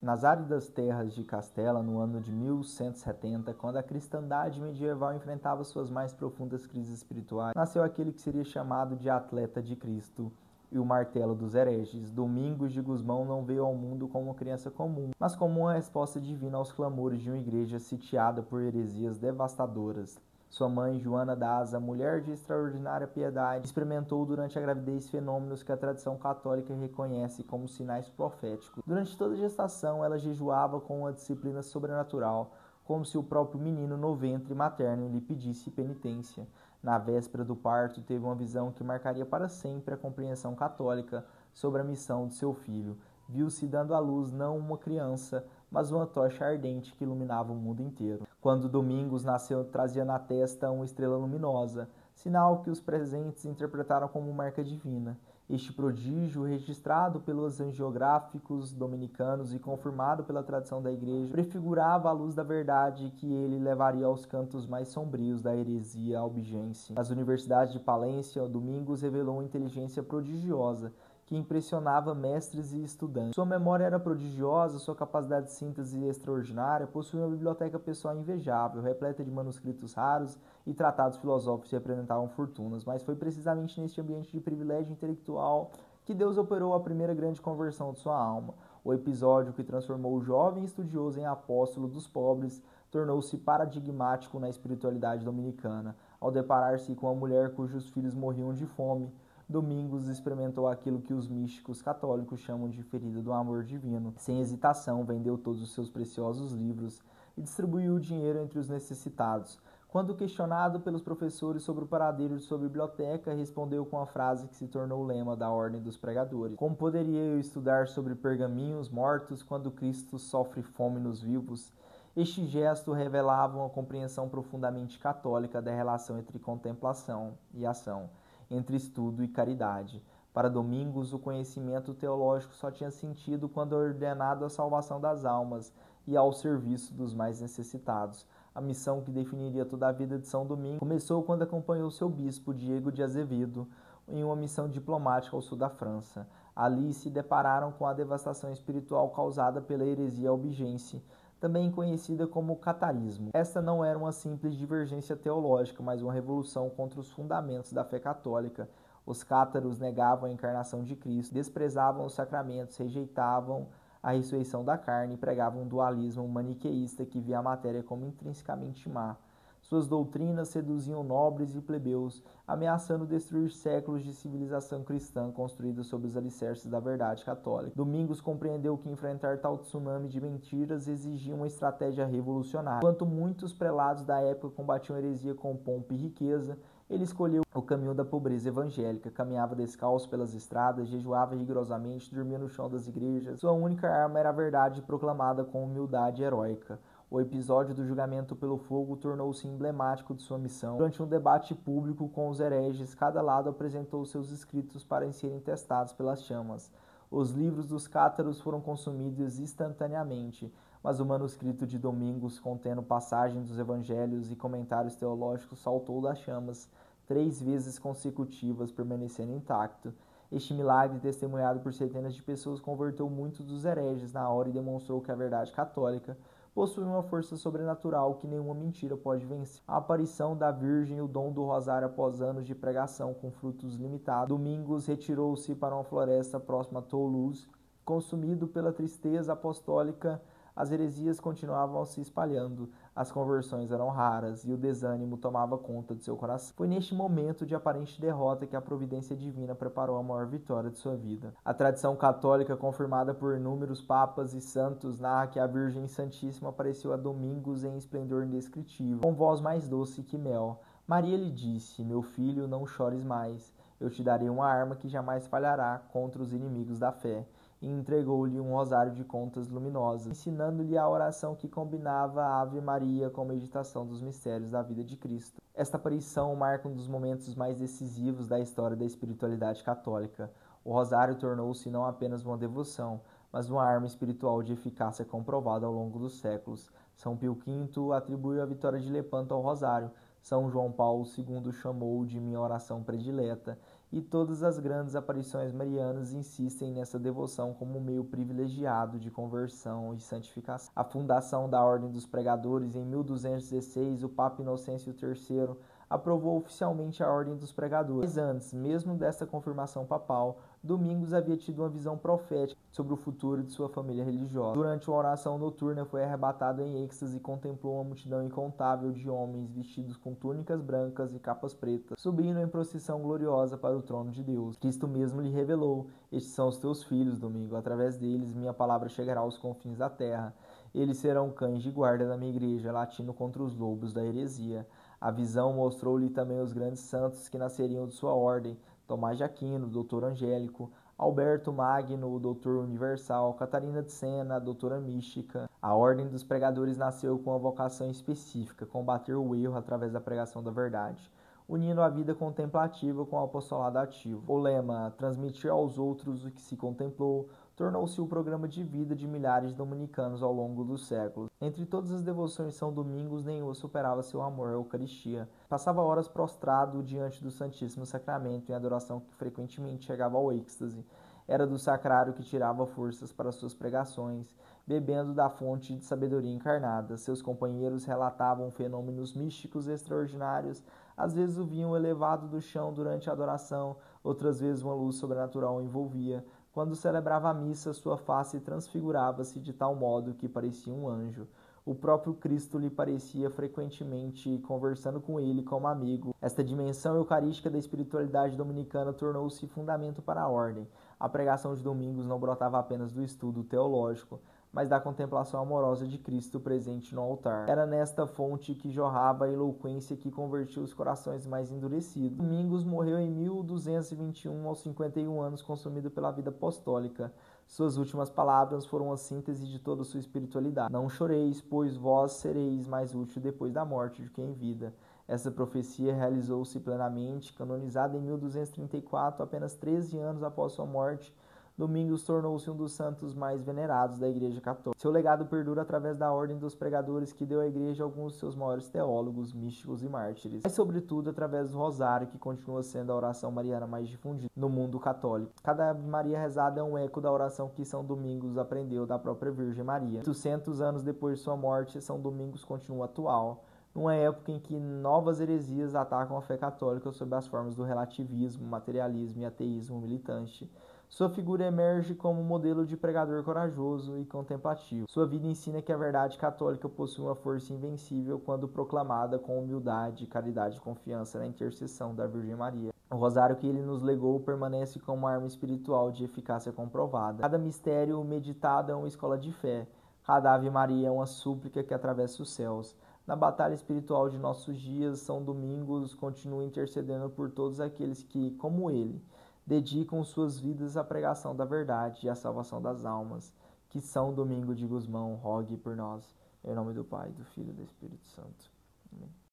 Nas áridas terras de Castela, no ano de 1170, quando a cristandade medieval enfrentava suas mais profundas crises espirituais, nasceu aquele que seria chamado de atleta de Cristo e o martelo dos hereges. Domingos de Gusmão não veio ao mundo como uma criança comum, mas como uma resposta divina aos clamores de uma igreja sitiada por heresias devastadoras. Sua mãe, Joana d'Asa, mulher de extraordinária piedade, experimentou durante a gravidez fenômenos que a tradição católica reconhece como sinais proféticos. Durante toda a gestação, ela jejuava com uma disciplina sobrenatural, como se o próprio menino no ventre materno lhe pedisse penitência. Na véspera do parto, teve uma visão que marcaria para sempre a compreensão católica sobre a missão de seu filho. Viu-se dando à luz não uma criança, mas uma tocha ardente que iluminava o mundo inteiro. Quando Domingos nasceu, trazia na testa uma estrela luminosa, sinal que os presentes interpretaram como marca divina. Este prodígio, registrado pelos angiográficos dominicanos e confirmado pela tradição da Igreja, prefigurava a luz da verdade que ele levaria aos cantos mais sombrios da heresia albigense. Nas universidades de Palência, Domingos revelou uma inteligência prodigiosa, que impressionava mestres e estudantes. Sua memória era prodigiosa, sua capacidade de síntese extraordinária, possuía uma biblioteca pessoal invejável, repleta de manuscritos raros e tratados filosóficos que representavam fortunas, mas foi precisamente neste ambiente de privilégio intelectual que Deus operou a primeira grande conversão de sua alma. O episódio que transformou o jovem estudioso em apóstolo dos pobres tornou-se paradigmático na espiritualidade dominicana, ao deparar-se com uma mulher cujos filhos morriam de fome. Domingos experimentou aquilo que os místicos católicos chamam de ferida do amor divino. Sem hesitação, vendeu todos os seus preciosos livros e distribuiu o dinheiro entre os necessitados. Quando questionado pelos professores sobre o paradeiro de sua biblioteca, respondeu com a frase que se tornou o lema da Ordem dos Pregadores: como poderia eu estudar sobre pergaminhos mortos quando Cristo sofre fome nos vivos? Este gesto revelava uma compreensão profundamente católica da relação entre contemplação e ação, entre estudo e caridade. Para Domingos, o conhecimento teológico só tinha sentido quando ordenado à salvação das almas e ao serviço dos mais necessitados. A missão que definiria toda a vida de São Domingos começou quando acompanhou seu bispo, Diego de Azevedo, em uma missão diplomática ao sul da França. Ali se depararam com a devastação espiritual causada pela heresia albigense, também conhecida como catarismo. Esta não era uma simples divergência teológica, mas uma revolução contra os fundamentos da fé católica. Os cátaros negavam a encarnação de Cristo, desprezavam os sacramentos, rejeitavam a ressurreição da carne e pregavam um dualismo maniqueísta que via a matéria como intrinsecamente má. Suas doutrinas seduziam nobres e plebeus, ameaçando destruir séculos de civilização cristã construída sob os alicerces da verdade católica. Domingos compreendeu que enfrentar tal tsunami de mentiras exigia uma estratégia revolucionária. Enquanto muitos prelados da época combatiam a heresia com pompa e riqueza, ele escolheu o caminho da pobreza evangélica, caminhava descalço pelas estradas, jejuava rigorosamente, dormia no chão das igrejas. Sua única arma era a verdade proclamada com humildade heróica. O episódio do julgamento pelo fogo tornou-se emblemático de sua missão. Durante um debate público com os hereges, cada lado apresentou seus escritos para serem testados pelas chamas. Os livros dos cátaros foram consumidos instantaneamente, mas o manuscrito de Domingos, contendo passagens dos evangelhos e comentários teológicos, saltou das chamas 3 vezes consecutivas, permanecendo intacto. Este milagre, testemunhado por centenas de pessoas, converteu muitos dos hereges na hora e demonstrou que a verdade católica possui uma força sobrenatural que nenhuma mentira pode vencer. A aparição da Virgem e o dom do rosário após anos de pregação com frutos limitados. Domingos retirou-se para uma floresta próxima a Toulouse. Consumido pela tristeza apostólica, as heresias continuavam se espalhando, as conversões eram raras e o desânimo tomava conta de seu coração. Foi neste momento de aparente derrota que a providência divina preparou a maior vitória de sua vida. A tradição católica, confirmada por inúmeros papas e santos, narra que a Virgem Santíssima apareceu a Domingos em esplendor indescritível, com voz mais doce que mel. Maria lhe disse: meu filho, não chores mais. Eu te darei uma arma que jamais falhará contra os inimigos da fé. E entregou-lhe um rosário de contas luminosas, ensinando-lhe a oração que combinava a Ave Maria com a meditação dos mistérios da vida de Cristo. Esta aparição marca um dos momentos mais decisivos da história da espiritualidade católica. O rosário tornou-se não apenas uma devoção, mas uma arma espiritual de eficácia comprovada ao longo dos séculos. São Pio V atribuiu a vitória de Lepanto ao rosário. São João Paulo II chamou de minha oração predileta, e todas as grandes aparições marianas insistem nessa devoção como um meio privilegiado de conversão e santificação. A fundação da Ordem dos Pregadores em 1216, o Papa Inocêncio III aprovou oficialmente a Ordem dos Pregadores. Mas antes, mesmo desta confirmação papal, Domingos havia tido uma visão profética sobre o futuro de sua família religiosa. Durante uma oração noturna, foi arrebatado em êxtase e contemplou uma multidão incontável de homens vestidos com túnicas brancas e capas pretas, subindo em procissão gloriosa para o trono de Deus. Cristo mesmo lhe revelou: estes são os teus filhos, Domingo, através deles minha palavra chegará aos confins da terra. Eles serão cães de guarda da minha igreja, latindo contra os lobos da heresia. A visão mostrou-lhe também os grandes santos que nasceriam de sua ordem: Tomás de Aquino, doutor angélico; Alberto Magno, o doutor universal; Catarina de Sena, a doutora mística. A Ordem dos Pregadores nasceu com uma vocação específica: combater o erro através da pregação da verdade, unindo a vida contemplativa com o apostolado ativo. O lema "transmitir aos outros o que se contemplou" tornou-se o programa de vida de milhares de dominicanos ao longo dos séculos. Entre todas as devoções de São Domingos, nenhuma superava seu amor à Eucaristia. Passava horas prostrado diante do Santíssimo Sacramento, em adoração que frequentemente chegava ao êxtase. Era do sacrário que tirava forças para suas pregações, bebendo da fonte de sabedoria encarnada. Seus companheiros relatavam fenômenos místicos extraordinários. Às vezes o vinham elevado do chão durante a adoração, outras vezes uma luz sobrenatural o envolvia. Quando celebrava a missa, sua face transfigurava-se de tal modo que parecia um anjo. O próprio Cristo lhe parecia frequentemente conversando com ele como amigo. Esta dimensão eucarística da espiritualidade dominicana tornou-se fundamento para a ordem. A pregação de Domingos não brotava apenas do estudo teológico, mas da contemplação amorosa de Cristo presente no altar. Era nesta fonte que jorrava a eloquência que convertia os corações mais endurecidos. Domingos morreu em 1221, aos 51 anos, consumido pela vida apostólica. Suas últimas palavras foram a síntese de toda sua espiritualidade: não choreis, pois vós sereis mais útil depois da morte do que em vida. Essa profecia realizou-se plenamente. Canonizado em 1234, apenas 13 anos após sua morte, Domingos tornou-se um dos santos mais venerados da Igreja Católica. Seu legado perdura através da Ordem dos Pregadores, que deu à Igreja alguns de seus maiores teólogos, místicos e mártires, mas sobretudo através do Rosário, que continua sendo a oração mariana mais difundida no mundo católico. Cada Ave Maria rezada é um eco da oração que São Domingos aprendeu da própria Virgem Maria. 800 anos depois de sua morte, São Domingos continua atual, numa época em que novas heresias atacam a fé católica sob as formas do relativismo, materialismo e ateísmo militante. Sua figura emerge como modelo de pregador corajoso e contemplativo. Sua vida ensina que a verdade católica possui uma força invencível quando proclamada com humildade, caridade e confiança na intercessão da Virgem Maria. O rosário que ele nos legou permanece como uma arma espiritual de eficácia comprovada. Cada mistério meditado é uma escola de fé. Cada Ave Maria é uma súplica que atravessa os céus. Na batalha espiritual de nossos dias, São Domingos continua intercedendo por todos aqueles que, como ele, dedicam suas vidas à pregação da verdade e à salvação das almas. Que São Domingo de Gusmão rogue por nós. Em nome do Pai, do Filho e do Espírito Santo. Amém.